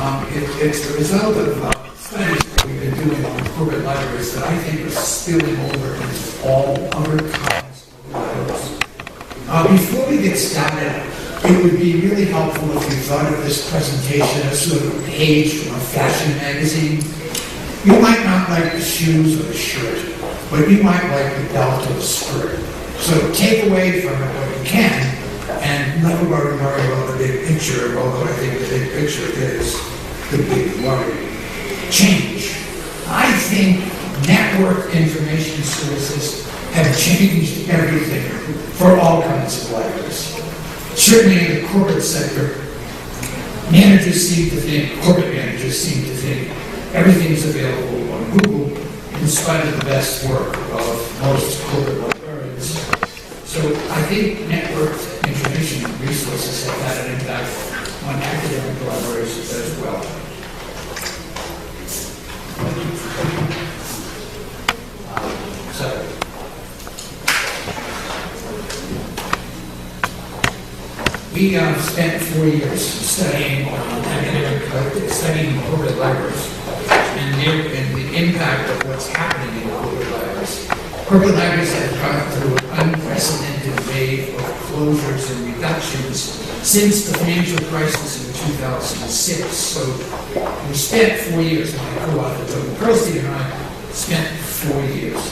It's the result of studies that we've been doing on corporate libraries that I think are spilling over into all other kinds of libraries. Before we get started, it would be really helpful if you thought of this presentation as sort of a page from a fashion magazine. You might not like the shoes or the shirt, but you might like the belt or the skirt. So take away from it what you can, and never worry about the big picture, although I think the big picture is the big worry. Change. I think network information services have changed everything for all kinds of libraries. Certainly in the corporate sector, corporate managers seem to think everything's available on Google in spite of the best work of most corporate librarians. So I think network information resources have had an impact on academic libraries as well. We spent 4 years studying corporate libraries and the impact of what's happening in corporate libraries. Corporate libraries have gone through an unprecedented wave of closures and reductions since the financial crisis in 2006. So we spent 4 years, my co-author Tony Perlstein and I spent 4 years.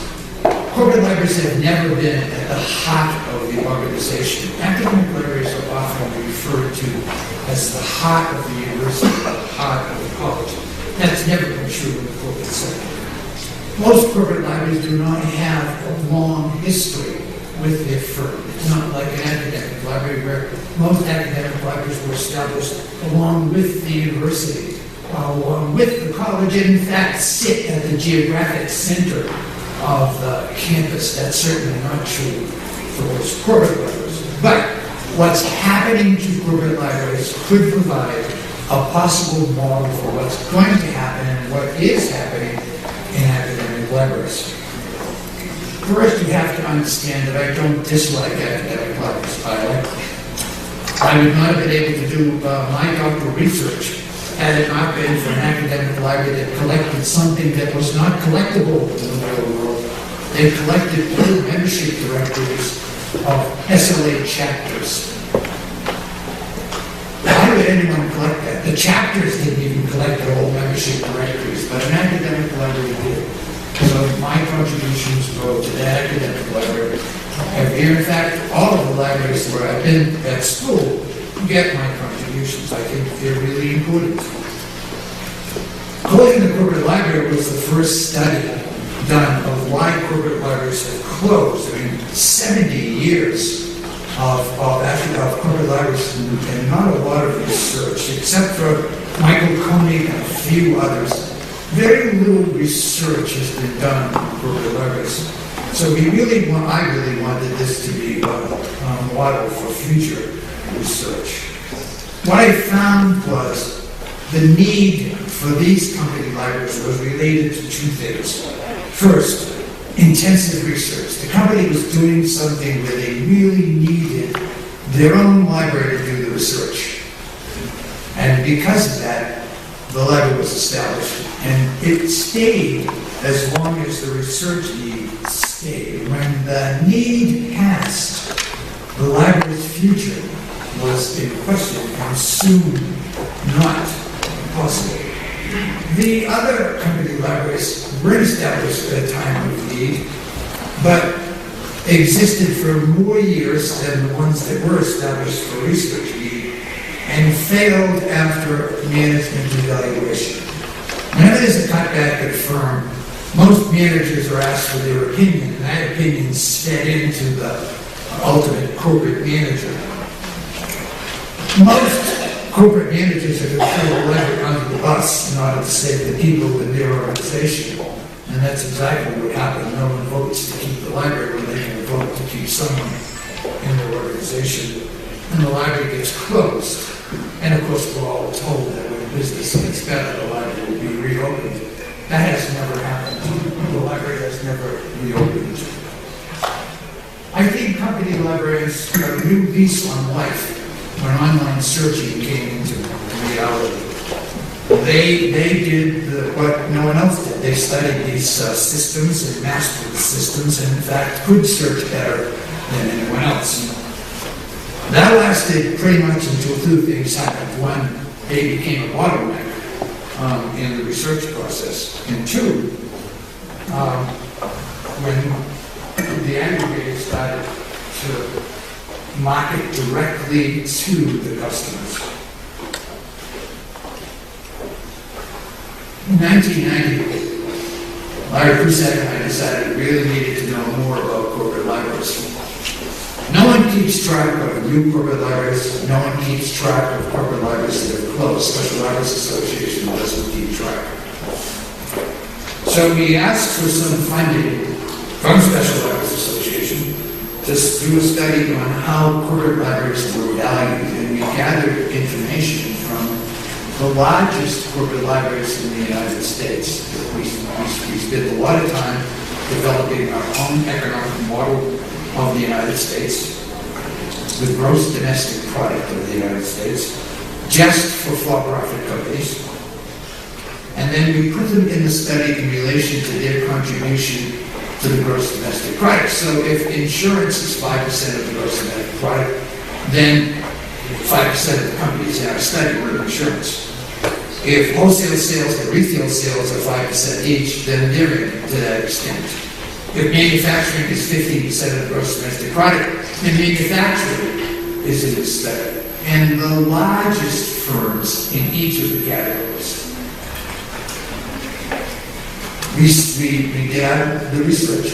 Corporate libraries have never been at the heart of the organization. Academic libraries are often referred to as the heart of the university, the heart of the college. That's never been true in the corporate sector. Most corporate libraries do not have a long history with their firm. It's not like an academic library where most academic libraries were established along with the university, along with the college, and in fact sit at the geographic center of the campus. That's certainly not true for most corporate libraries. But what's happening to corporate libraries could provide a possible model for what's going to happen and what is happening in academic libraries. First, you have to understand that I don't dislike academic libraries. I like them. I would not have been able to do my doctoral research had it not been for an academic library that collected something that was not collectible in the real world. They collected little membership directories of SLA chapters. Why would anyone collect that? The chapters didn't even collect their whole membership directories, but an academic library did. So my contributions go to that academic library. In fact, all of the libraries where I've been at school get my contributions. I think they're really important. Closing the corporate library was the first study done of why corporate libraries have closed. I mean, 70 years of corporate libraries and not a lot of research, except for Michael Koenig and a few others. Very little research has been done on corporate libraries. So I really wanted this to be a model for future research. What I found was the need for these company libraries was related to two things. First, intensive research. The company was doing something where they really needed their own library to do the research. And because of that, the library was established. And it stayed as long as the research need stayed. When the need passed, the library's future was in question and soon not possible. The other company libraries were established at a time of need, but existed for more years than the ones that were established for research need, and failed after management evaluation. Whenever there's a cutback at a firm, most managers are asked for their opinion, and that opinion is fed into the ultimate corporate manager. Most corporate managers are going to throw the library under the bus in order to save the people in their organization. And that's exactly what happened. No one votes to keep the library when they can vote to keep someone in their organization. And the library gets closed. And of course, we're all told that when business gets better, the library will be reopened. That has never happened. The library has never reopened. I think company libraries got a new lease on life when online searching came into reality. They did what no one else did. They studied these systems and mastered the systems, and in fact could search better than anyone else. That lasted pretty much until two things happened. One, they became a bottleneck in the research process, and two, when the aggregators started to market directly to the customers. In 1990, Larry Cusack and I decided we really needed to know more about corporate libraries. No one keeps track of new corporate libraries. No one keeps track of corporate libraries that have closed. Special Libraries Association doesn't keep track. So we asked for some funding from Special Libraries Association to do a study on how corporate libraries were valued, and we gathered information from the largest corporate libraries in the United States. We spent a lot of time developing our own economic model of the United States, the gross domestic product of the United States, just for for-profit companies. And then we put them in the study in relation to their contribution to the gross domestic product. So if insurance is 5% of the gross domestic product, then 5% of the companies in our study were insurance. If wholesale sales and retail sales are 5% each, then they're in to that extent. If manufacturing is 15% of the gross domestic product, then manufacturing is in this study. And the largest firms in each of the categories. We did the research.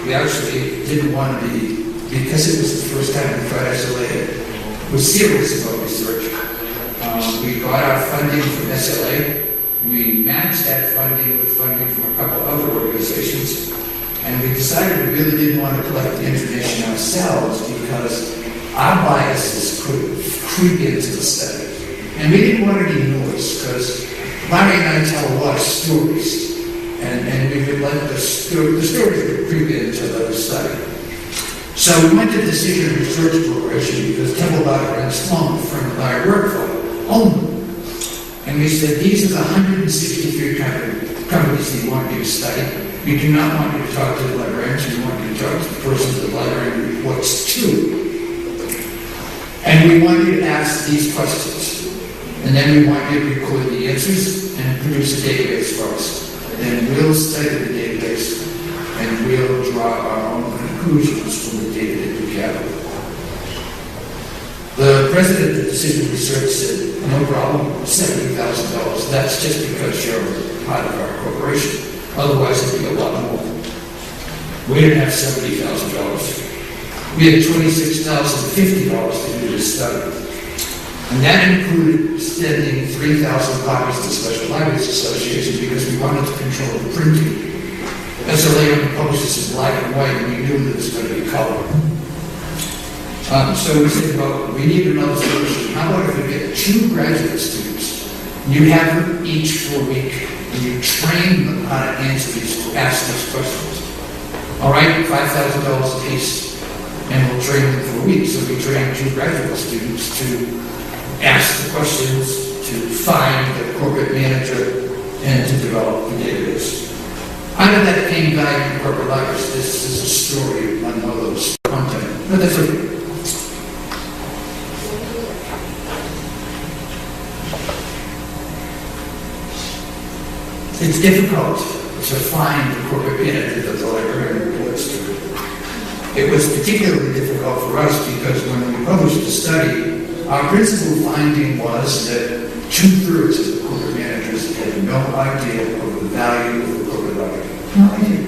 We actually didn't want to be, because it was the first time we tried SLA, was serious about research. We got our funding from SLA. We matched that funding with funding from a couple other organizations. And we decided we really didn't want to collect the information ourselves because our biases could creep into the study. And we didn't want any noise because Larry and I tell a lot of stories. And we would let the stories would creep into the study. So we went to the Decision Research Corporation because Temple Barker and Sloan, a friend of Larry, worked for them, owned them. And we said, these are the 163 companies that you want you to study. We do not want you to talk to the librarians. We want you to talk to the person the librarian reports to. And we want you to ask these questions. And then we want you to record the answers and produce a database for us. Then we'll study the database and we'll draw our own conclusions from the data that we gather. The president of Decision Research said, no problem, $70,000. That's just because you're part of our corporation. Otherwise, it'd be a lot more. We didn't have $70,000. We had $26,050 to do this study. And that included sending 3,000 copies to the Special Libraries Association because we wanted to control the printing. SLA only publishes in black and white, and we knew that it was going to be color. So we said, well, we need another solution. How about if we get 2 graduate students, and you have them each for a week, and you train them how to ask these questions. All right, $5,000 a piece, and we'll train them for a week. So we trained 2 graduate students to ask the questions, to find the corporate manager, and to develop the database. Out of that came value in corporate libraries. This is a story on one of those content, but that's okay. It's difficult to find the corporate manager that the librarian reports to. It was particularly difficult for us because when we published the study, our principal finding was that 2/3 of the corporate managers had no idea of the value of the corporate library. No idea.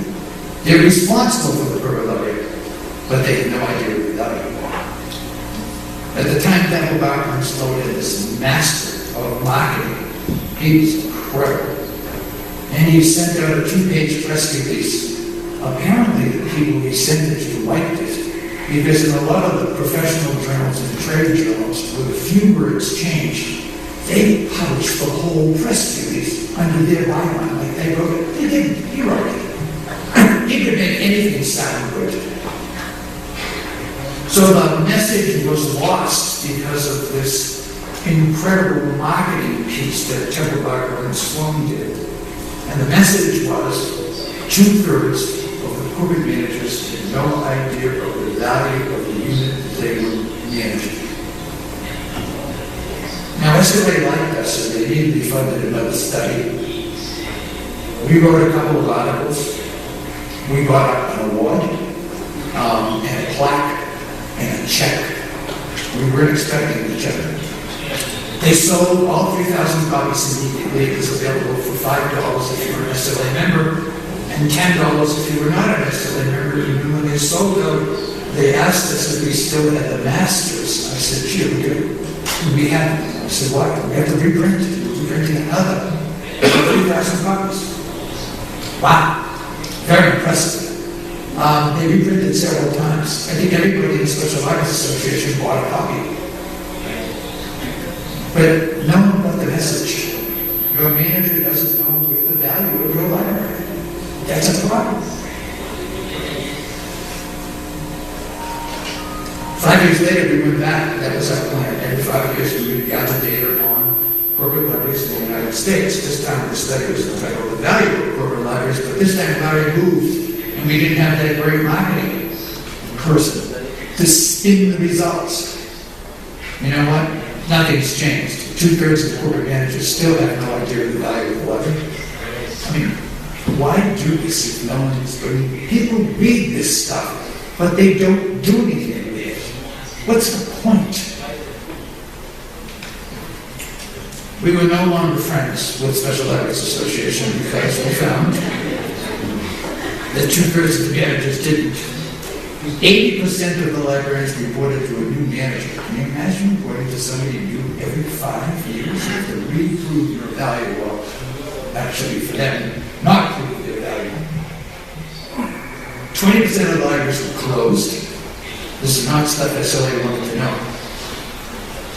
They're responsible for the corporate library, but they had no idea of the value. At the time, Temple Barker and Sloan had this master of marketing. He was incredible. And he sent out a 2-page press release. Apparently, the people he sent it to liked it, because in a lot of the professional journals and trade journals, with a few words changed, they published the whole press release under their byline, like they wrote it. They didn't. He wrote it. He could make anything sound good. So the message was lost because of this incredible marketing piece that Temple Barker and Sloan did. And the message was 2/3 of the corporate managers had no idea of the value of the unit that they were managing. Now, SLA liked us, and they immediately funded another study. We wrote a couple of articles. We got an award, and a plaque, and a check. We weren't expecting the check. They sold all 3,000 copies immediately. It was available for $5 if you were an SLA member, and $10 if you were not an SLA member. And when they sold out, they asked us if we still had the masters. I said, gee, we do. We had them. I said, what? We have to reprint it. We're printing another 3,000 copies. Wow. Very impressive. They reprinted several times. I think everybody in the Special Libraries Association bought a copy. But no one got the message. Your manager doesn't know the value of your library. That's a problem. 5 years later, we went back. That was our plan. Every 5 years, we would gather data on corporate libraries in the United States. This time, the study was entitled The Value of Corporate Libraries, but this time, Larry moved, and we didn't have that great marketing person to spin the results. You know what? Nothing's changed. 2/3 of the corporate managers still have no idea of the value of the library. I mean, why do this if no one's doing it? People read this stuff, but they don't do anything with it. What's the point? We were no longer friends with Special Libraries Association because we found that 2/3 of the managers didn't. 80% of the librarians reported to a new manager. Can you imagine reporting to somebody new every 5 years? You have to re-prove your value. Well, actually, for them, not prove their value. 20% of the libraries were closed. This is not stuff SLA wanted to know.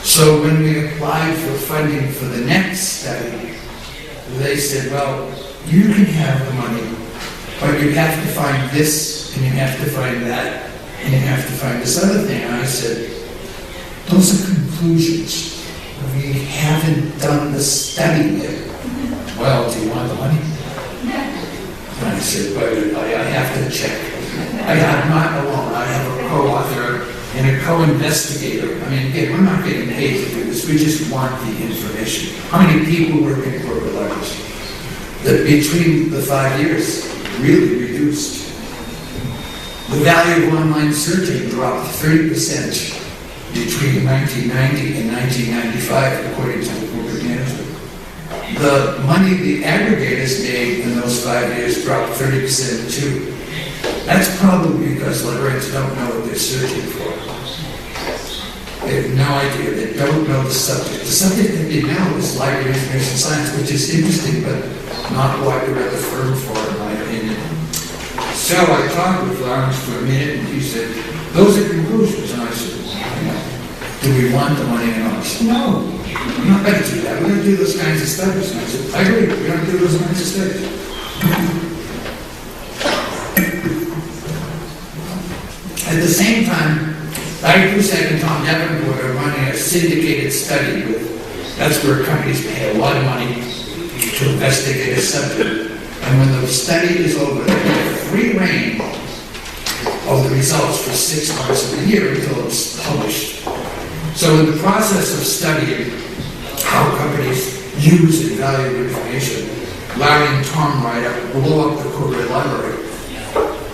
So when we applied for funding for the next study, they said, well, you can have the money, but you have to find this, and you have to find that, and you have to find this other thing. And I said, those are conclusions. We haven't done the study yet. Well, do you want the money? And I said, but I have to check. I'm not alone. I have a co-author and a co-investigator. I mean, again, we're not getting paid to do this. We just want the information. How many people work in corporate libraries? That between the 5 years, really reduced. The value of online searching dropped 30% between 1990 and 1995, according to the corporate management. The money the aggregators made in those 5 years dropped 30% too. That's probably because librarians don't know what they're searching for. They have no idea. They don't know the subject. The subject that they know is library information science, which is interesting, but not what we're at the firm for, in my opinion. So I talked with Lawrence for a minute, and he said, those are conclusions. And I said, do we want the money or not? He said, no, we're not going to do that. We're going to do those kinds of studies. And I said, I agree, we're going to do those kinds of studies. At the same time, Larry Cusack and Tom Davenport are running a syndicated study that's where companies pay a lot of money to investigate a subject. And when the study is over, they get free reign of the results for 6 months of the year until it's published. So in the process of studying how companies use and value information, Larry and Tom write up, blow up the corporate library,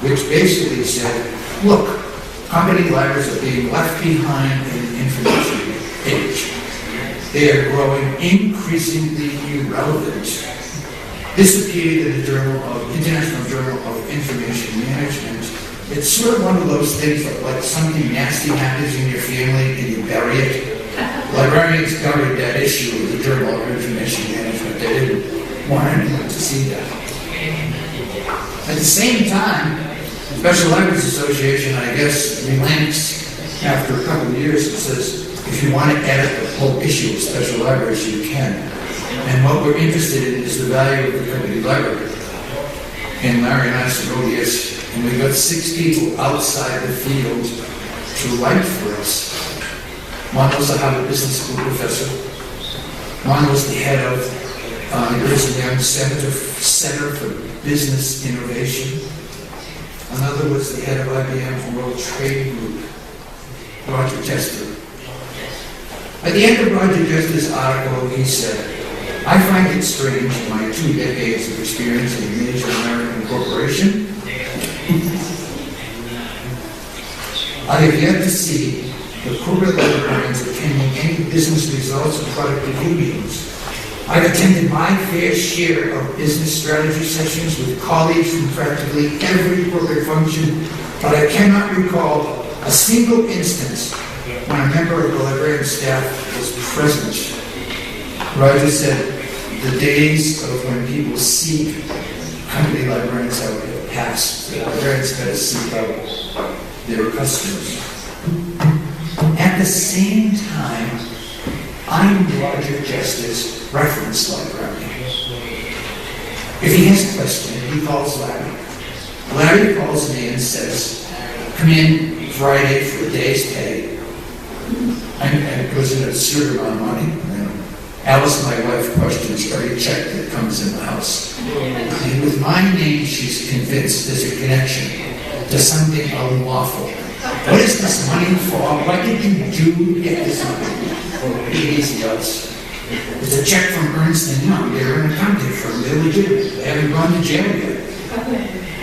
which basically said, look, company libraries are being left behind in the information age. They are growing increasingly irrelevant. This appeared in the International Journal of Information Management. It's sort of one of those things that, like something nasty happens in your family and you bury it. Librarians buried that issue of the Journal of Information Management. They didn't want anyone to see that. At the same time, the Special Libraries Association, I guess, relents after a couple of years and says, if you want to edit the whole issue of special libraries, you can. And what we're interested in is the value of the company library. And Larry and I said, oh yes, and we got 6 people outside the field to write for us. One was a Harvard Business School professor. One was the head of Ernst & Young Center for Business Innovation. Another was the head of IBM's World Trade Group, Roger Tester. At the end of Roger Tester's article, he said, "I find it strange in my 2 decades of experience in a major American corporation, I have yet to see the corporate librarians attending any business results or productivity meetings. I've attended my fair share of business strategy sessions with colleagues from practically every corporate function, but I cannot recall a single instance when a member of the librarian staff was present." Roger said, "The days of when people seek company librarians have passed. The librarians got to seek out their customers." At the same time, I'm Roger Tester's reference librarian. If he has a question, he calls Larry. Larry calls me and says, "Come in Friday for a day's pay." And it was an absurd amount of money. Alice, my wife, questions every check that comes in the house. And with my name, she's convinced there's a connection to something unlawful. What is this money for? What did you do to get this money? Well, easy, Alice. It's a check from Ernst & Young. They're an accounting firm. They're legitimate. They haven't gone to jail yet.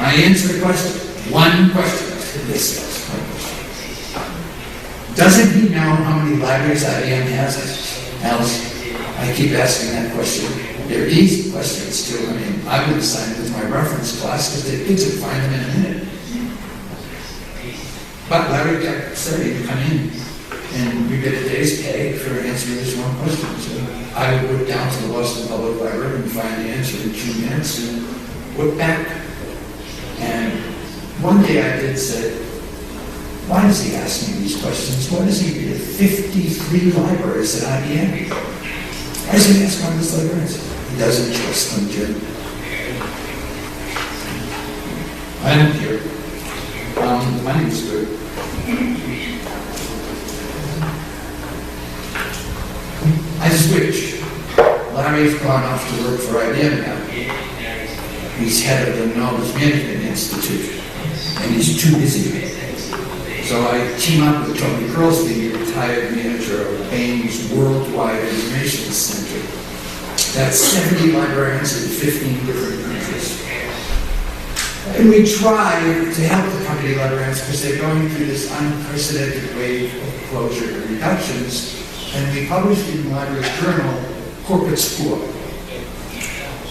I answer the question. One question. This is my question. Doesn't he know how many libraries IBM has? Alice, I keep asking that question. They're easy questions, too. I mean, I've been assigned with my reference class because the kids would find them in a minute. But Larry kept saying to come in, and we get a day's pay for answering this one question. So I would go down to the Boston Public Library and find the answer in 2 minutes and look back. And one day I did say, "Why does he ask me these questions? Why does he read 53 libraries at IBM? Why does he ask all these librarians?" He doesn't trust them, Jim. I don't care. The money's good. I switch. Larry's gone off to work for IBM now. He's head of the Knowledge Management Institute, and he's too busy. So I team up with Tony Pearlstein, the retired manager of Bain's Worldwide Information Center. That's 70 librarians in 15 different countries. And we try to help the company librarians because they're going through this unprecedented wave of closure and reductions. And we published in the library journal Corporate Score.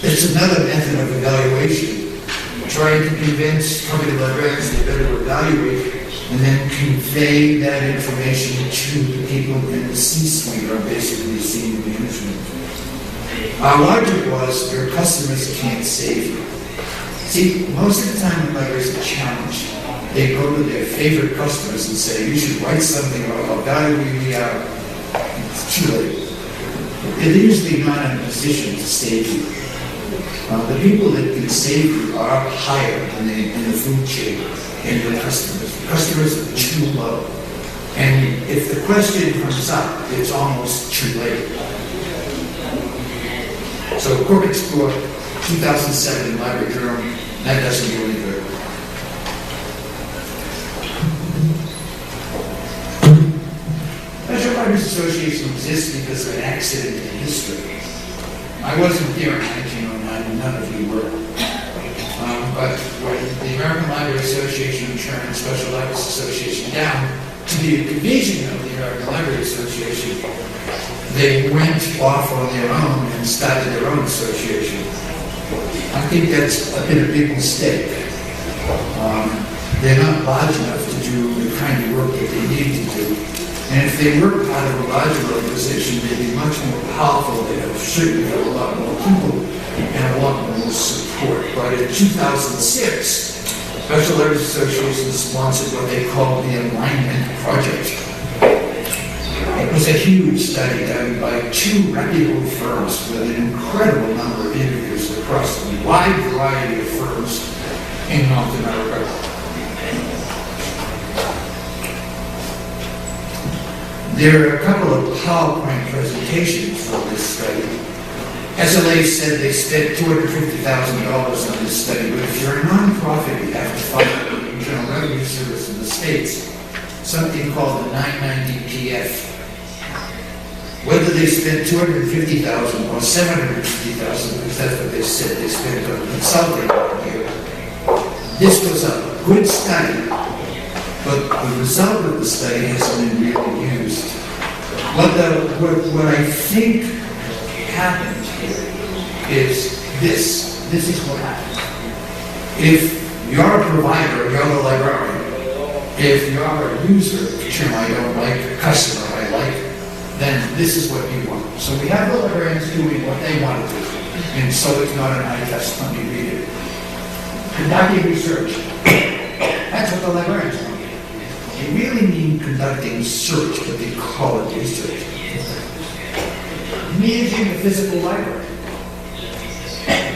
It's another method of evaluation, trying to convince company librarians they better evaluate and then convey that information to the people in the C-suite, or basically senior management. Our logic was your customers can't save you. See, most of the time when libraries are challenged, they go to their favorite customers and say, "You should write something about how valuable we are." It's too late. They're usually not in a position to save you. The people that can save you are up higher in the food chain and your customers. Customers are too low. And if the question comes up, it's almost too late. So Corporate Score, 2007 Library Journal, that doesn't do any good. National Libraries Association exists because of an accident in history. I wasn't here in 1909, and none of you were. But when the American Library Association turned Special Libraries Association down to be a division of the American Library Association, they went off on their own and started their own association. I think that's been a big mistake. They're not large enough to do the kind of work that they need to do. And if they were part of a larger organization, they'd be much more powerful. They'd have certainly have a lot more people and a lot more support. But in 2006, Special Libraries Association sponsored what they called the Alignment Project. It was a huge study done by 2 reputable firms with an incredible number of interviews across a wide variety of firms in North America. There are a couple of PowerPoint presentations for this study. SLA said they spent $250,000 on this study, but if you're a nonprofit, you have to file the Internal Revenue Service in the States, something called the 990PF. Whether they spent $250,000 or $750,000, because that's what they said they spent on consulting here, this was a good study, but the result of the study hasn't been really used. What I think happened here is this. This is what happened. If you're a provider, you're a librarian. If you're a user, which I don't like, a customer I like, then this is what you want. So we have the librarians doing what they want to do. And so it's not an eye test, let me read it. Conducting research. That's what the librarians want. They really mean conducting search, but they call it research. Managing the physical library.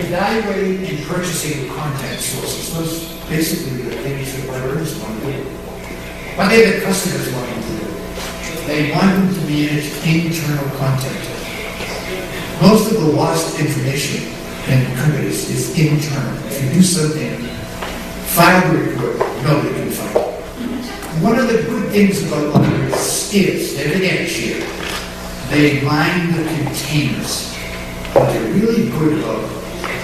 Evaluating and purchasing content sources. Those basically the things that librarians want to do. What do the customers want them to do? They want them to manage internal content. Most of the lost information in companies is internal. If you do something, file the report, nobody can find it. One of the good things about libraries is, they again here, they mine the containers. But they're really good about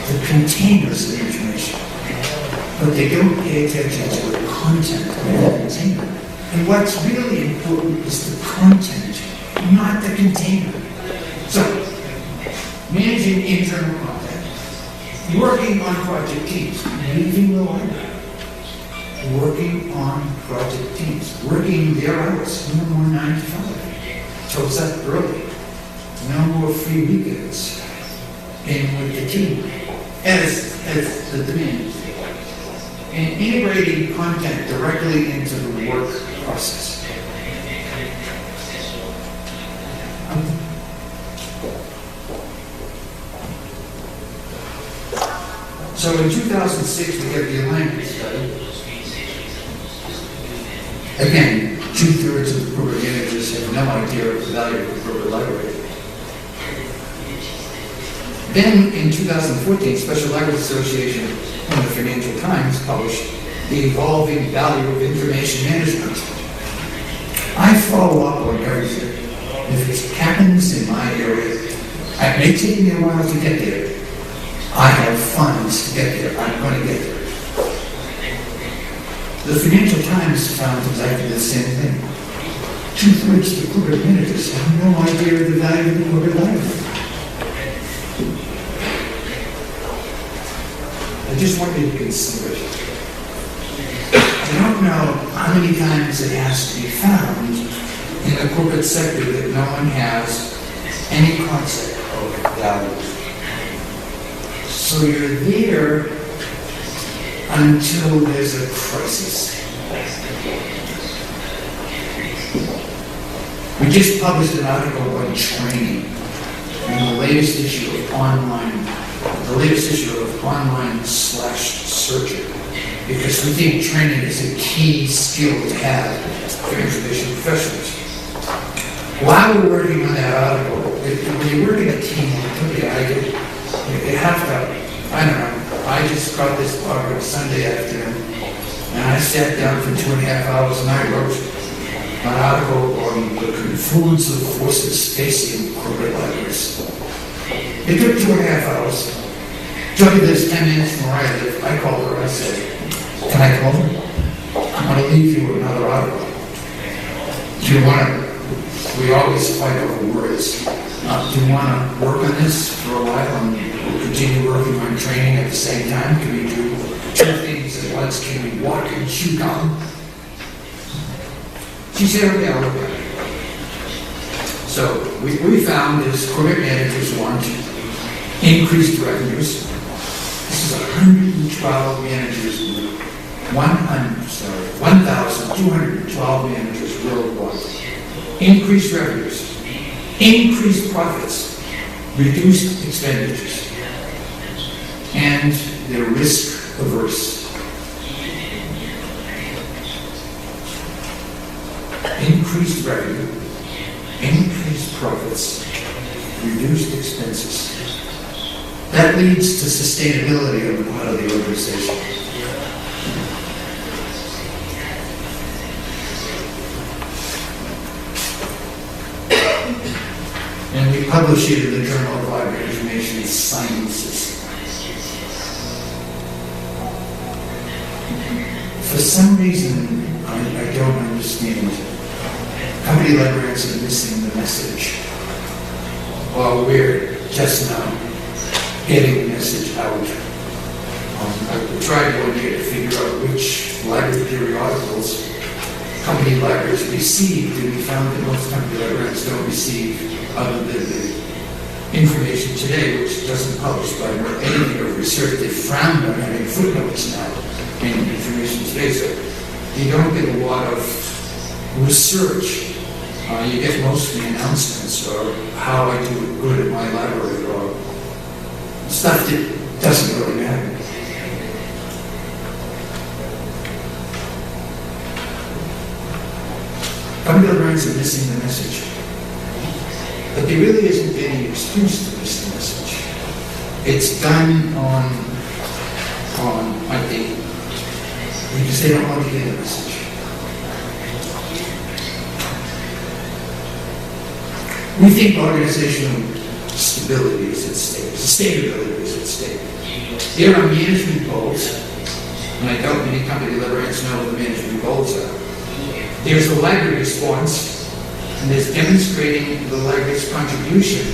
the containers of information. But they don't pay attention to the content of the container. And what's really important is the content, not the container. So, managing internal content, working on project teams, leaving the library, working on project teams, working their hours, no more 9 to 5. So it's up early, no more free weekends, and with the team, as the demand. And integrating content directly into the work process. So in 2006, we have the alignment study. Again, 2/3 of the corporate managers have no idea of the value of the corporate library. Then in 2014, Special Libraries Association and the Financial Times published The Evolving Value of Information Management. I follow up on everything. If it happens in my area, it may take me a while to get there. I have funds to get there. I'm going to get there. The Financial Times found exactly the same thing. 2/3 of the corporate managers have no idea of the value of the corporate library. I just want you to consider it. I don't know how many times it has to be found in the corporate sector that no one has any concept of value. So you're there until there's a crisis. We just published an article on training in the latest issue of Online/Searcher, because we think training is a key skill to have for information professionals. While we're working on that article, when you work in a team, you have to, I don't know, I just got this blog on Sunday afternoon, and I sat down for 2.5 hours and I wrote an article on the confluence of forces facing corporate libraries. It took 2.5 hours. Took me this 10 minutes from where I live. I called her and I said, can I call her? I'm going to leave you with another article. Do you want to, we always fight over words. Do you want to work on this for a while and we'll continue working on training at the same time? Can we do 2 things at once? Can we walk and chew gum? She said, okay, I'll look at it. So we found is corporate managers want increased revenues. This is 112 managers, 1,212 managers worldwide. Increased revenues, increased profits, reduced expenditures, and they're risk averse. Increased revenue, increased profits, reduced expenses. That leads to sustainability on the part of the organization. And we publish it in the Journal of Library Information and Sciences. For some reason, I don't understand. Company librarians are missing the message. While we're just now getting the message out. I tried one year to figure out which library periodicals company libraries received, and we found that most company librarians don't receive other than the information today, which doesn't publish by any of research. They frowned on having footnotes now in information today, so you don't get a lot of research. You get mostly announcements or how I do good at my library or stuff that doesn't really matter. Company librarians are missing the message. But there really isn't any excuse to miss the message. It's done on I think, because they don't want to get the message. We think organizational stability is at stake, sustainability is at stake. There are management goals, and I doubt many company librarians know what the management goals are. There's a library response, and there's demonstrating the library's contribution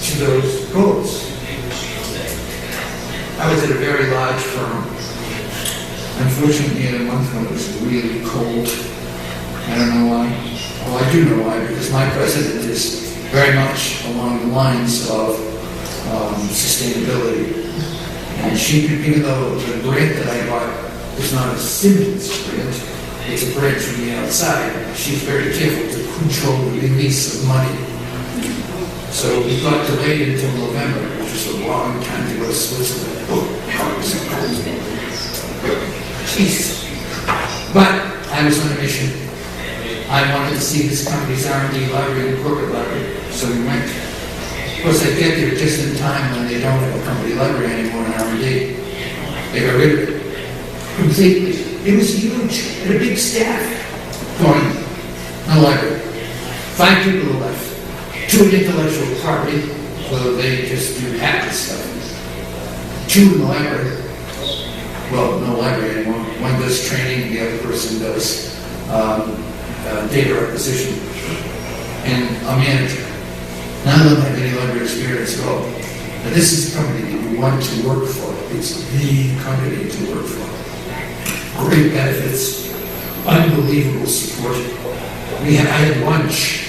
to those goals. I was at a very large firm. Unfortunately, in a month when it was really cold. I don't know why. Well, I do know why, because my president is very much along the lines of sustainability. And she, even though the grant that I got is not a Simmons grant, it's a grant from the outside, she's very careful to control the release of money. So we got delayed until November, which is a long time to go to Switzerland. Oh, how is it cold? Jeez. But I was on a mission. I wanted to see this company's R&D library and corporate library, so we went. Of course, I get there just in time when they don't have a company library anymore in R&D. They got rid of it completely. It was huge. Had a big staff going in the library. 5 people left. 2 in intellectual property, so they just do patent stuff. 2 in the library. Well, no library anymore. One does training, the other person does data acquisition. And a manager. None of them have any library experience at all. But this is a company that you want to work for. It's the company to work for. Great benefits, unbelievable support. I had lunch.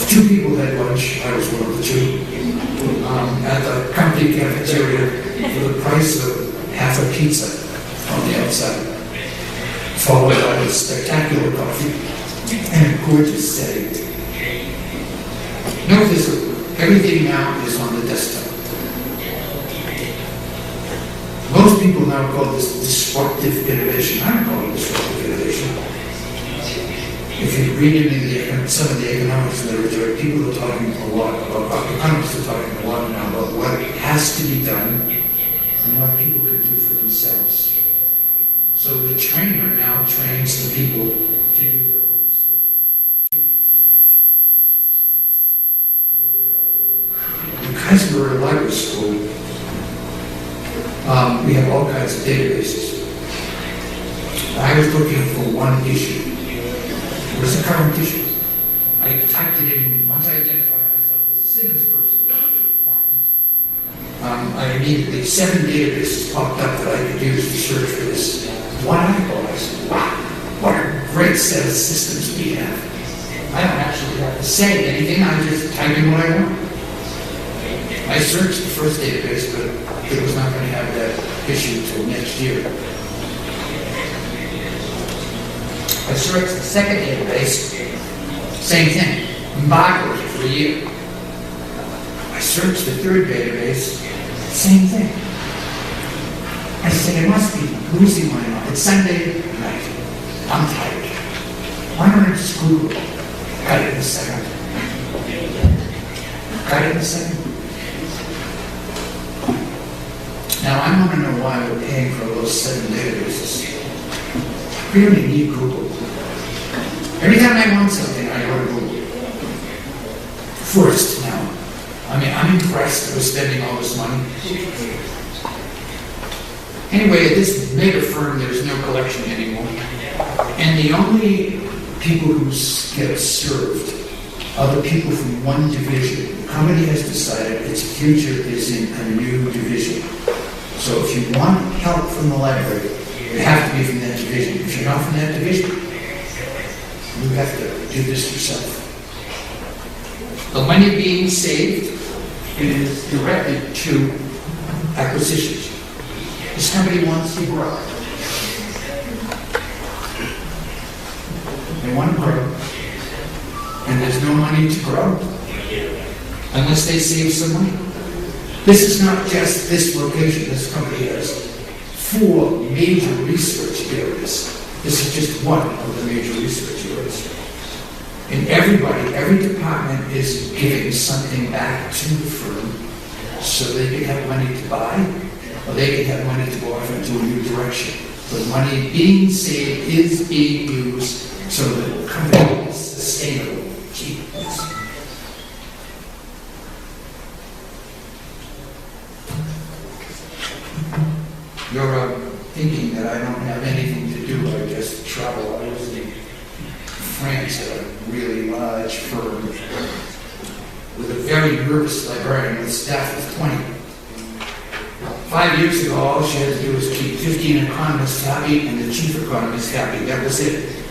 2 people had lunch. I was one of the 2. At the company cafeteria for the price of half a pizza on the outside, followed by a spectacular coffee and a gorgeous setting. Note this, everything now is on the desktop. Most people now call this disruptive innovation. I don't call it disruptive innovation. If you read into some of the economics literature, people are talking a lot about, economists are talking a lot now about what has to be done and what people can do for themselves. So the trainer now trains the people to do their own research. Because we're a library school, we have all kinds of databases. I was looking for one issue. It was a current issue. I typed it in, once I identified myself as a Simmons person, I immediately, 7 databases popped up that I could use to search for this one article. I said, wow, what a great set of systems we have. I don't actually have to say anything, I just type in what I want. I searched the first database, but it was not going to have that issue until next year. I searched the second database, same thing, embargoed for a year. I searched the third database, same thing. I said, I must be losing my mind. It's Sunday night. I'm tired. Why don't I just Google it? Got it in a second. Got it in a second. Now, I want to know why we're paying for those 7 databases. We don't even need Google. Every time I want something, I go to Google. First, now. I mean, I'm impressed that we're spending all this money. Anyway, at this mega firm, there's no collection anymore. And the only people who get served are the people from one division. The company has decided its future is in a new division. So if you want help from the library, you have to be from that division. If you're not from that division, you have to do this yourself. The money being saved is directed to acquisitions. This company wants to grow. They want to grow. And there's no money to grow unless they save some money. This is not just this location. This company has 4 major research areas. This is just one of the major research areas. And everybody, every department is giving something back to the firm so they can have money to buy, or they can have money to go off into a new direction. The money being saved is being used so that the company is sustainable. You're thinking that I don't have anything to do. I just travel. I was in France at a really large firm with a very nervous librarian with staff of 20. 5 years ago, all she had to do was keep 15 economists happy and the chief economist happy. That was it.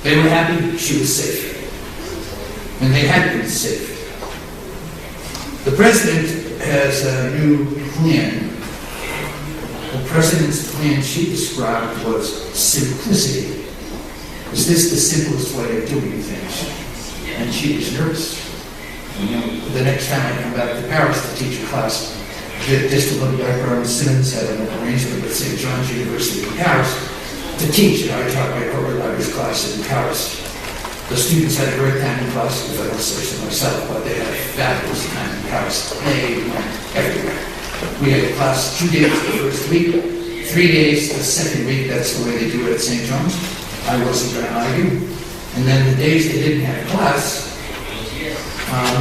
They were happy, she was safe. And they had been safe. The president has a new plan. The president's plan she described was simplicity. Is this the simplest way of doing things? And she was nervous. You know, the next time I come back to Paris to teach a class, just a little background, Simmons had an arrangement with St. John's University in Paris to teach, and I taught my corporate libraries class in Paris. The students had a great time in class, if I don't say so myself, but they had a fabulous time in Paris. They went everywhere. We had a class 2 days the first week, 3 days the second week. That's the way they do it at St. John's. I wasn't going to argue. And then the days they didn't have class,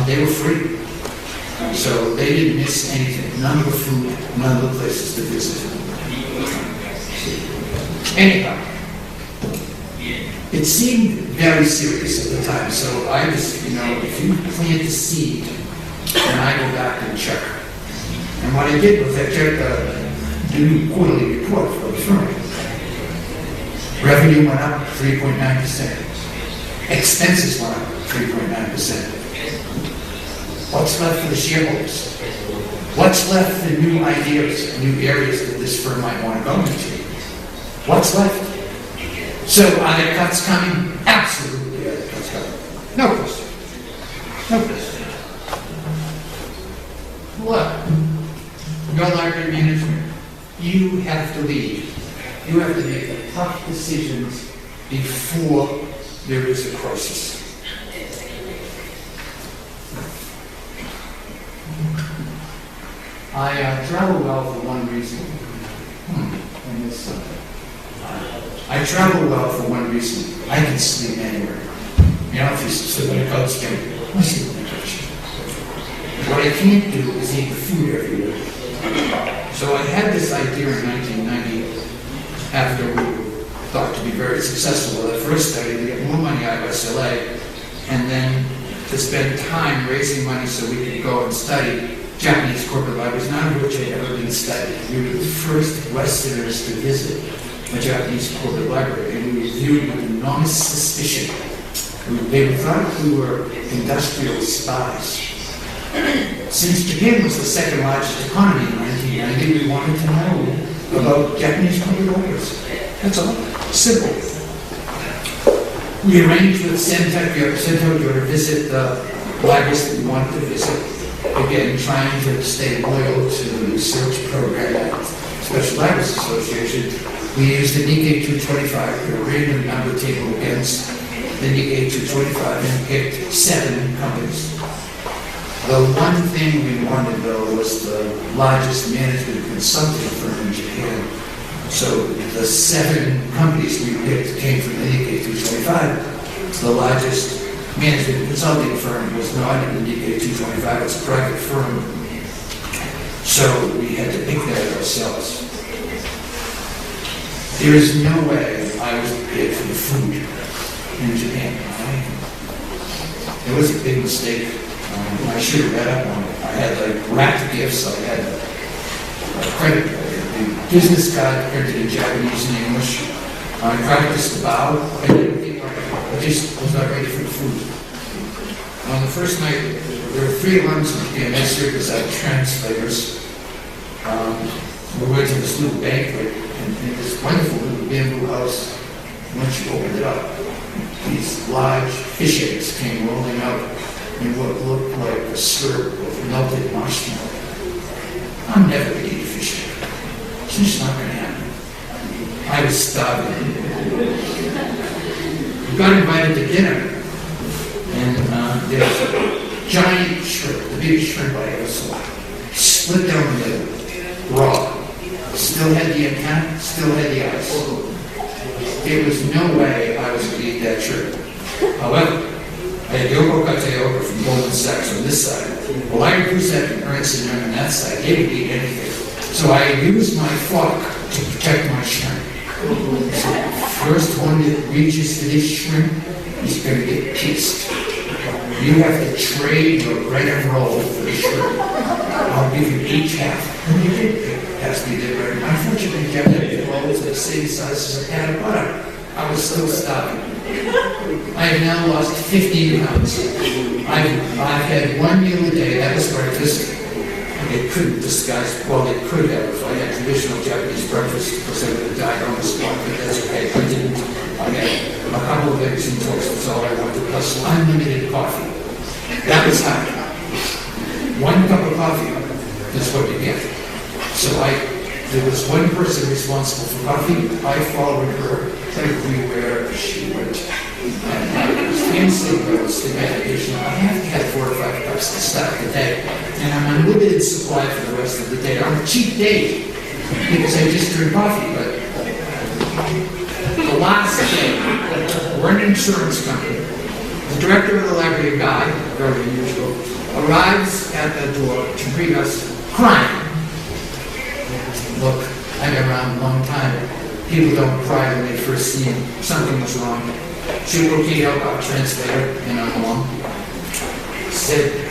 they were free. So they didn't miss anything. None of the food, none of the places to visit. Anyhow, it seemed very serious at the time. So I just, if you plant the seed, then I go back and check. And what I did was I checked the new quarterly report for the firm. Revenue went up 3.9%. Expenses went up 3.9%. What's left for the shareholders? What's left for new ideas, new areas that this firm might want to go into? What's left? So are there cuts coming? Absolutely are there cuts coming. No question. No question. Look, your library management, you have to lead. You have to make the tough decisions before there is a crisis. I travel well for one reason. I travel well for one reason. I can sleep anywhere. If you sit on a couch, I sleep on the couch. What I can't do is eat food everywhere. So I had this idea in 1990, after we thought to be very successful with our first study, to get more money out of SLA, and then to spend time raising money so we could go and study Japanese corporate libraries, none of which had ever been studied. We were the first Westerners to visit a Japanese corporate library, and we were viewed with enormous suspicion. They thought we were industrial spies. Since Japan was the second largest economy in 1990, we wanted to know about Japanese corporate libraries. That's all. Simple. We arranged with Sento to visit the libraries that we wanted to visit. Again, trying to stay loyal to the research program at Special Libraries Association. We used the Nikkei 225, put a random number table against the Nikkei 225, and picked 7 companies. The one thing we wanted, though, was the largest management consulting firm in Japan. So the 7 companies we picked came from the Nikkei 225. The largest management consulting firm was not in the Nikkei 225, it's a private firm. So we had to pick that ourselves. There is no way I was prepared for the food in Japan. It was a big mistake. I should have read up on it. I had like wrapped gifts. I had a credit card, a business card printed in Japanese and English. I practiced the bow. I did everything right. I just was not ready for the food. On the first night, there were 3 lunches in Japan. That served as our translators. We went to this little banquet in this wonderful little bamboo house. Once you opened it up, these large fish eggs came rolling out in what looked like a slurp of melted marshmallow. I'm never going to eat a fish egg. It's just not going to happen. I was starving. We got invited to dinner, and there was a giant shrimp, the biggest shrimp I ever saw, split down the middle, raw. Still had the antenna, still had the eyes. There was no way I was going to eat that shrimp. However, I had Yoko Kateoka from Goldman Sachs on this side. Well, I Kusek and Ernst & Young on that side. They didn't eat anything. So I used my fork to protect my shrimp. So first one that reaches for this shrimp is going to get pissed. You have to trade your bread and roll for the shrimp. I'll give you each half. Has to be the bread. Unfortunately, kept it rolls the same size as a pan of butter. I was still starving. I have now lost 15 pounds. I've had 1 meal a day. That was breakfast. It couldn't disguise, well, it could have if I had traditional Japanese breakfast because I would have died on the spot, but that's okay. I didn't. I had a couple of eggs and toast. That's all I wanted. Plus unlimited coffee. That was hard. 1 cup of coffee is what you get. So there was one person responsible for coffee. I followed her everywhere she went. And I was canceling those the medication. I have to have 4 or 5 cups to start the day. And I'm on limited supply for the rest of the day. On a cheap day, because I just drink coffee. But the last day, we're an insurance company. The director of the library, a guy, very unusual, arrives at the door to greet us crying. Look, I've been around a long time. People don't cry when they first see him. Something was wrong. Shuko Kido, our translator, and I'm along,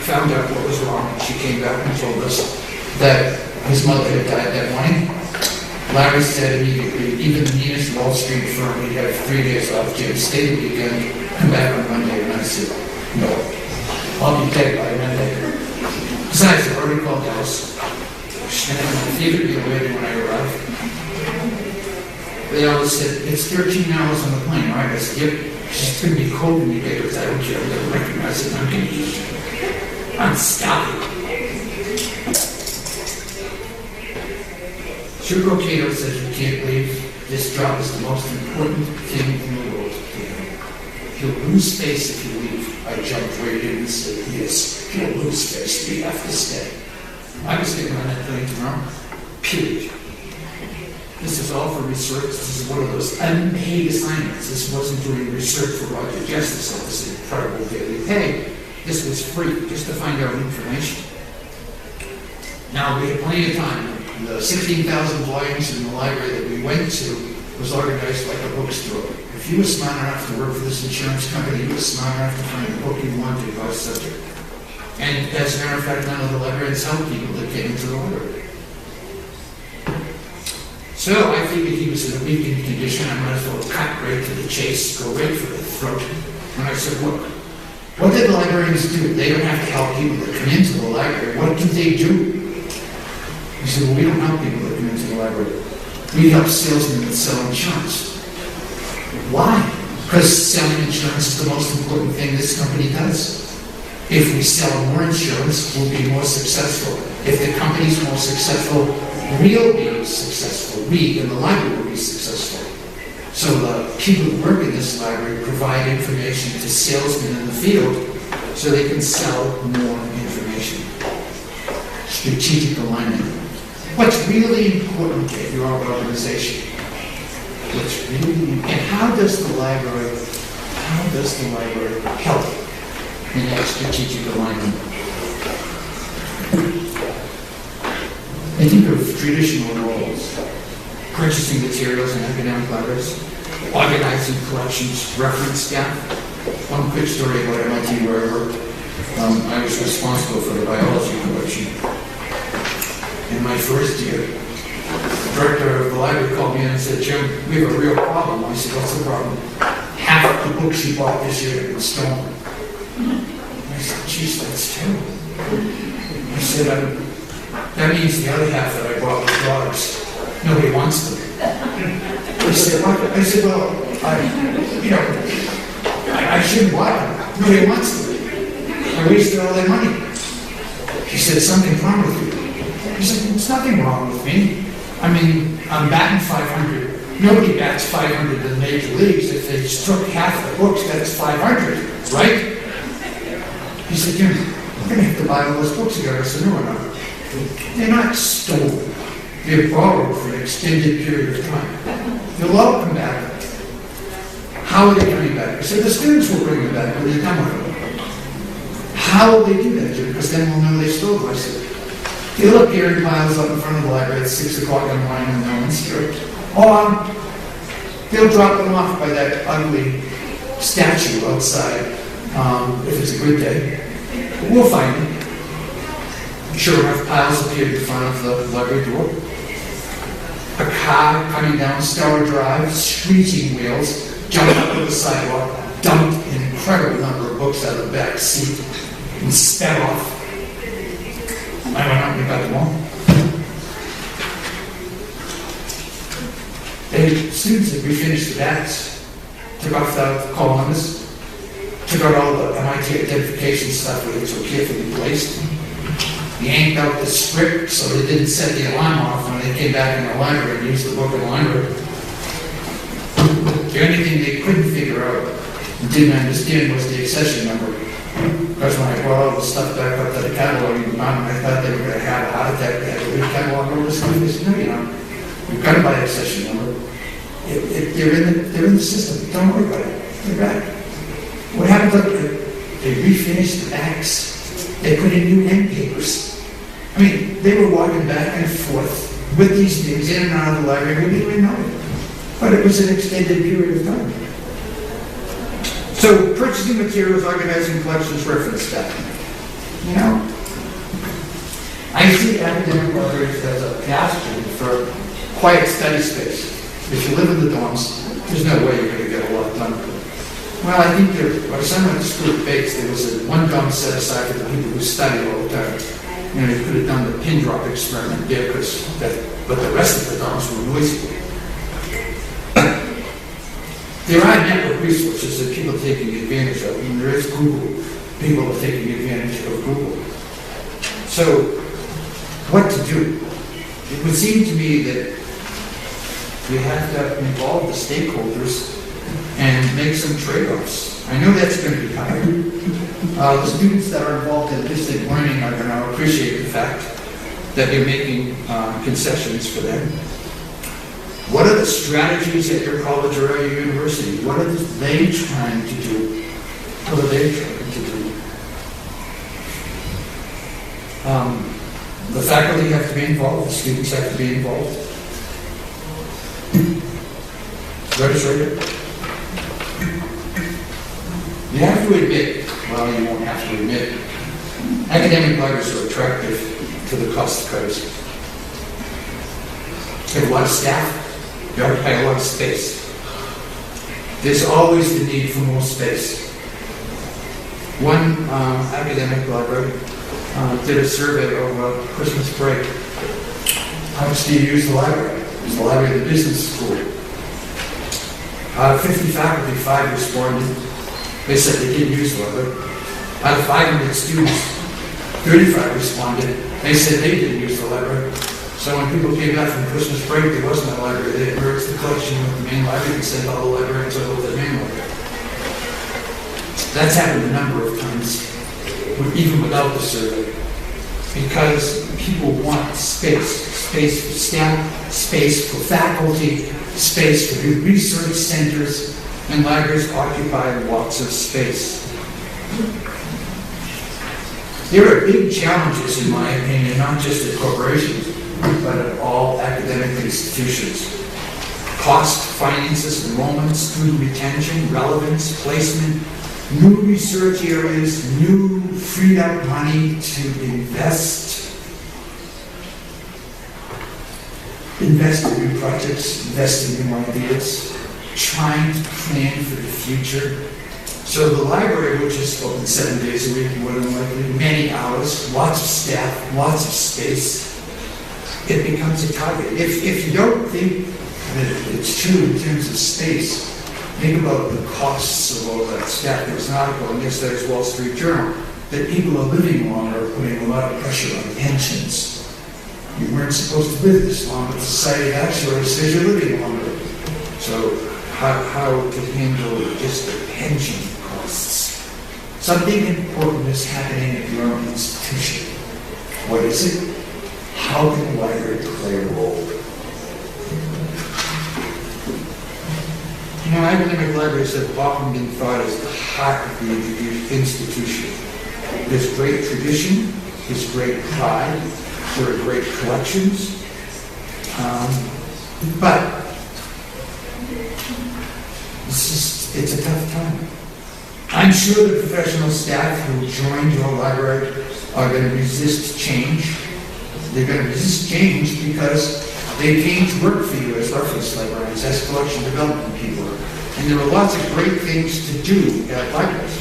found out what was wrong. She came back and told us that his mother had died that morning. Larry said immediately, even the meanest Wall Street firm, he'd have 3 days off. Jim, stay the weekend, come back on Monday. And I said, no, I'll be dead by Monday. Besides, I've already called the house. And my favorite meal waiting when I arrived. They all said, it's 13 hours on the plane, right? I said, yep. She's going to be cold when you get it. I don't care. I'm going to recognize it. I'm going to eat it. I'm stopping. Shuko Kato says, you can't leave. This job is the most important thing in the world. He'll lose face if you leave. I jumped right in and said, yes, he'll lose face. We have to stay. I was getting on that plane tomorrow. Period. This is all for research. This is one of those unpaid assignments. This wasn't doing research for Roger Justice Office in incredible daily pay. This was free, just to find out information. Now, we had plenty of time. The 16,000 volumes in the library that we went to was organized like a bookstore. If you were smart enough to work for this insurance company, you were smart enough to find the book you wanted by subject. And as a matter of fact, none of the librarians helped people that came into the library. So I figured he was in a weakened condition. I might as well cut right to the chase, go right for the throat. And I said, look, what did the librarians do? They don't have to help people that come into the library. What do they do? He said, well, we don't help people that come into the library. We help salesmen that sell insurance. Why? Because selling insurance is the most important thing this company does. If we sell more insurance, we'll be more successful. If the company's more successful, we'll be successful. We in the library will be successful. So the people who work in this library provide information to salesmen in the field so they can sell more information. organization. Strategic alignment. What's really important in your organization? And how does the library help in that strategic alignment? I think of traditional roles: purchasing materials in academic libraries, organizing collections, reference staff. One quick story about MIT where I worked. I was responsible for the biology collection. In my first year, the director of the library called me in and said, "Jim, we have a real problem." I said, "What's the problem?" "Half the books you bought this year have been stolen." I said, "Geez, that's terrible." I said, "That means the other half that I bought was dogs. Nobody wants them." He said, "What?" I said, "Well, I shouldn't buy them. Nobody wants them. I wasted all that money." He said, "Something's wrong with you." He said, "There's nothing wrong with me. I mean, I'm batting 500. Nobody bats 500 in the major leagues. If they struck half the books, that's 500, right?" He said, "Jim, we're going to have to buy all those books again." I said, "No, we're not. They're not stolen. They're borrowed for an extended period of time. They'll all come back." "How are they coming back?" I said, "The students will bring them back when they come with them." "How will they do that, Jim? Because then we'll know they stole them." I said, "They'll appear in piles up in front of the library at 6 o'clock in the morning and no one's here. Or they'll drop them off by that ugly statue outside if it's a good day. We'll find them." Sure enough, piles appeared in front of the library door. A car coming down Stellar Drive, screeching wheels, jumped up to the sidewalk, dumped an incredible number of books out of the back seat, and sped off. I went out and got them all. The students had refinished the backs, took off the columns, took out all the MIT identification stuff where it's so carefully placed. Yanked out the script so they didn't set the alarm off when they came back in the library and used the book in the library. The only thing they couldn't figure out and didn't understand was the accession number. Because when I brought all the stuff back up to the cataloging department, I thought they were going to have a heart attack. They had to read catalog all this stuff. They said, "No, you've got to buy accession number. They're in the system. Don't worry about it. They're back." What happened to them? They refinished the backs. They put in new end papers. I mean, they were walking back and forth with these things in and out of the library. We didn't even know it. But it was an extended period of time. So, purchasing materials, organizing collections, reference staff. I see academic libraries as a bastion for quiet study space. If you live in the dorms, there's no way you're going to get a lot done. Well, I think by some of the school debates, there was one dorm set aside for the people who study all the time. You could have done the pin drop experiment there, but the rest of the dorms were noisy. There are network resources that people are taking advantage of. And there is Google. People are taking advantage of Google. So, what to do? It would seem to me that we have to involve the stakeholders and make some trade-offs. I know that's going to be hard. The students that are involved in distance learning are going to appreciate the fact that you're making concessions for them. What are the strategies at your college or at your university? What are they trying to do? What are they trying to do? The faculty have to be involved. The students have to be involved. Register. You have to admit, well, you won't have to admit, academic libraries are attractive to the cost cutters. They have a lot of staff. You occupy a lot of space. There's always the need for more space. One academic library did a survey over Christmas break. How much do you use the library? It's the library of the business school. 50 faculty, 5 responded. They said they didn't use the library. Out of 500 students, 35 responded. They said they didn't use the library. So when people came back from Christmas break, there wasn't a library. They had merged the collection with the main library and sent all the librarians over to the main library. That's happened a number of times, even without the survey. because people want space. Space for staff, space for faculty, space for research centers, and libraries occupy lots of space. There are big challenges, in my opinion, not just at corporations, but at all academic institutions. Cost, finances, enrollment, student retention, relevance, placement, new research areas, new freed up money to invest in new projects, invest in new ideas, trying to plan for the future. So the library, which is open 7 days a week, more than likely, many hours, lots of staff, lots of space, it becomes a target. If you don't think that it's true in terms of space, think about the costs of all that staff. There was an article in yesterday's Wall Street Journal that people are living longer, putting a lot of pressure on pensions. You weren't supposed to live this long, but society actually says you're living longer. So how to handle just the pension costs? Something important is happening at your own institution. What is it? How can the library play a role? You know, academic libraries have often been thought as the heart of the institution. There's great tradition, there's great pride, there are great collections, but it's a tough time. I'm sure the professional staff who joined your library are going to resist change. They're going to resist change because they came to work for you as reference librarians, as collection development people. And there are lots of great things to do at libraries.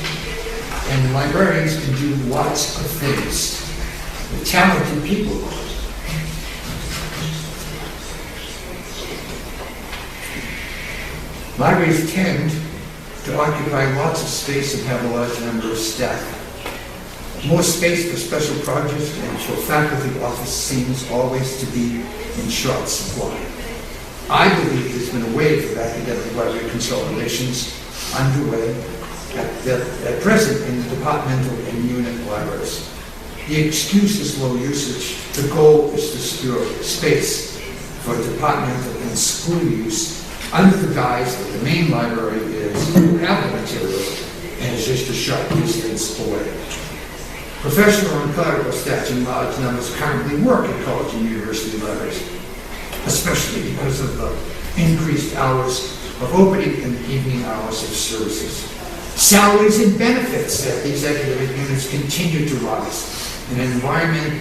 And librarians can do lots of things. With talented people. Libraries tend to occupy lots of space and have a large number of staff. More space for special projects and for faculty office seems always to be in short supply. I believe there's been a wave of academic library consolidations underway at present in the departmental and unit libraries. The excuse is low usage. The goal is to secure space for departmental and school use under the guise that the main library is will have the materials and is just a short distance away. Professional and clerical staff in large numbers currently work at college and university libraries, especially because of the increased hours of opening and evening hours of services. Salaries and benefits at these academic units continue to rise in an environment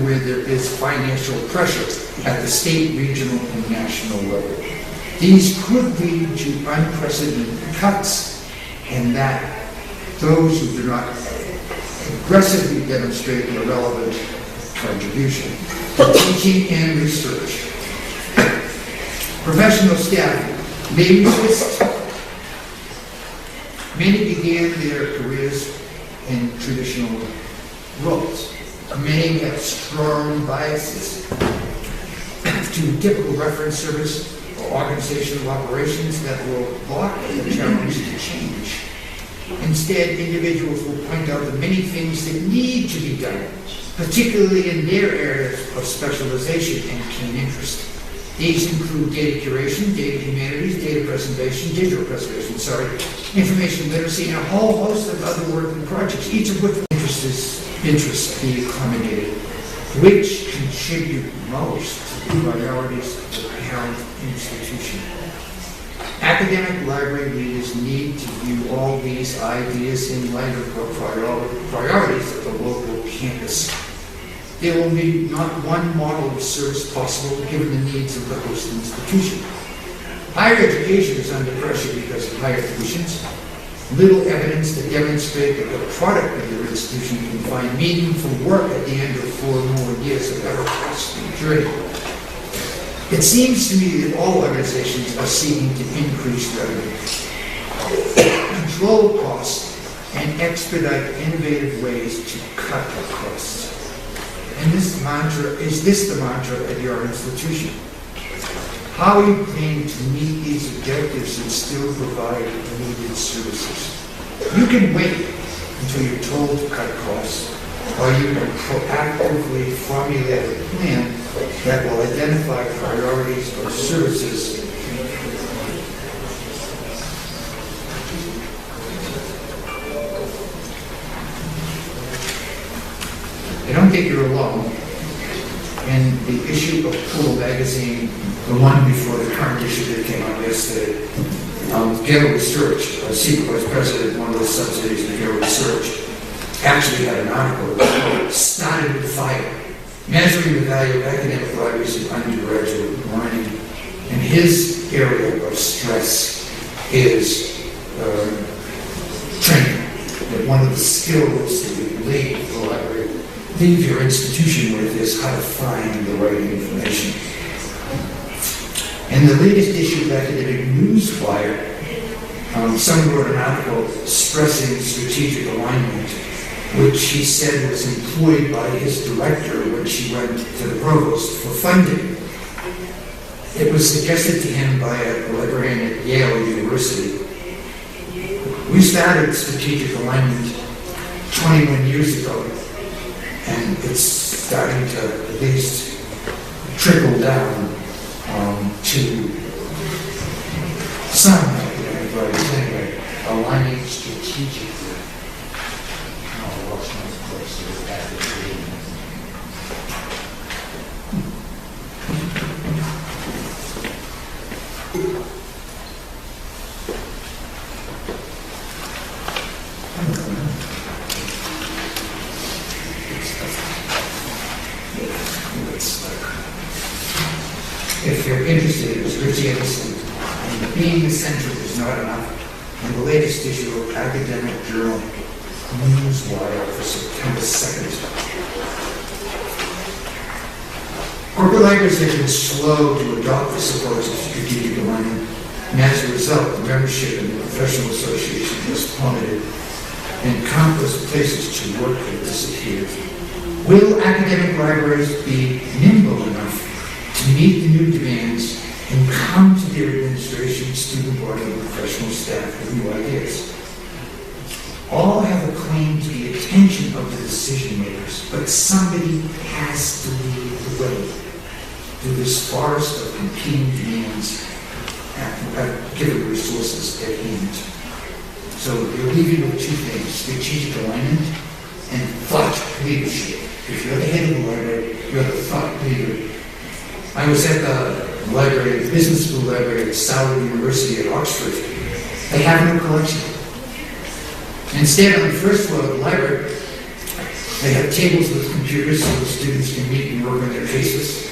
where there is financial pressure at the state, regional, and national level. These could lead to unprecedented cuts, and that those who do not aggressively demonstrate their relevant contribution to teaching and research. Professional staff may resist. Many began their careers in traditional roles. Many have strong biases to typical reference service or organizational operations that will block the challenge to change. Instead, individuals will point out the many things that need to be done, particularly in their areas of specialization and keen interest. These include data curation, data humanities, data preservation, digital preservation, information literacy, and a whole host of other working projects, each of which interests be accommodated, which contribute most to the priorities of the parent institution. Academic library leaders need to view all these ideas in light of the priorities of the local campus. There will be not one model of service possible given the needs of the host institution. Higher education is under pressure because of higher tuitions. Little evidence to demonstrate that the product of your institution can find meaningful work at the end of 4 more years of ever costly journey. It seems to me that all organizations are seeking to increase revenue, control costs, and expedite innovative ways to cut costs. And is this the mantra at your institution? How are you planning to meet these objectives and still provide needed services? You can wait until you're told to cut costs, or you can proactively formulate a plan that will identify priorities or services. I don't think you're alone. In the issue of Pool Magazine, the one before the current issue that came out yesterday, Gale Research, Senior Vice President, one of the subsidiaries of Gale Research, actually had an article that started with fire, measuring the value of academic libraries in undergraduate learning. And his area of stress is training. That one of the skills that we leave the library, leave your institution with, is how to find the right information. In the latest issue of Academic Newswire, someone wrote an article stressing strategic alignment, which he said was employed by his director when she went to the provost for funding. It was suggested to him by a librarian at Yale University. We started strategic alignment 21 years ago, and it's starting to at least trickle down to some academic writers anyway, aligning strategically. If you're interested, it was Richie Edison, and being essential is not enough. In the latest issue of Academic Journal Newswire for September 2nd. Corporate libraries have been slow to adopt this approach to strategic alignment, and as a result, the membership in the professional association has plummeted, and countless places to work have disappeared. Will academic libraries be nimble enough to meet the new demands and come to their administration, student body, and professional staff with new ideas? All have a claim to the attention of the decision makers, but somebody has to lead the way through this forest of competing demands and given resources at hand. So you're leaving with two things: strategic alignment and thought leadership. If you're the head of the library, you're the thought leader. I was at the library, the business school library at Sauer University at Oxford. They have no collection. Instead, on the first floor of the library, they have tables with computers so the students can meet and work on their cases.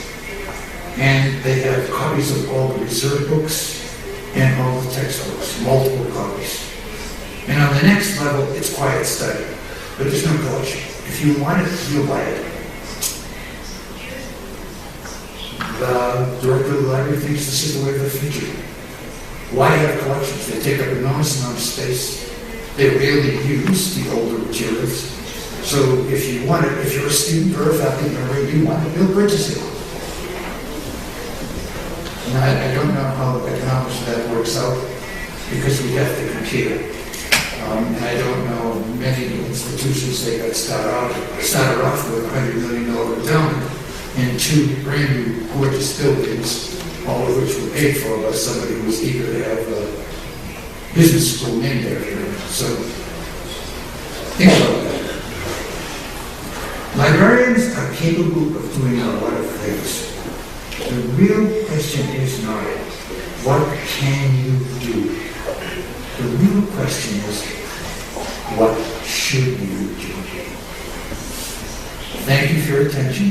And they have copies of all the reserve books and all the textbooks, multiple copies. And on the next level, it's quiet study, but there's no collection. If you want it, you'll buy it. The director of the library thinks this is the way of the future. Why have collections? They take up an enormous amount of space. They rarely use the older materials. So if you want it, if you're a student or a faculty member, you want it, you'll purchase it. And I don't know how the economics of that works out because we have to compare. And I don't know many institutions that got started off with a $100 million endowment and two brand new gorgeous buildings, all of which were paid for by somebody who was eager to have a business school named after him. So think about that. Librarians are capable of doing a lot of things. The real question is not, what can you do? The real question is, what should you do? Thank you for your attention.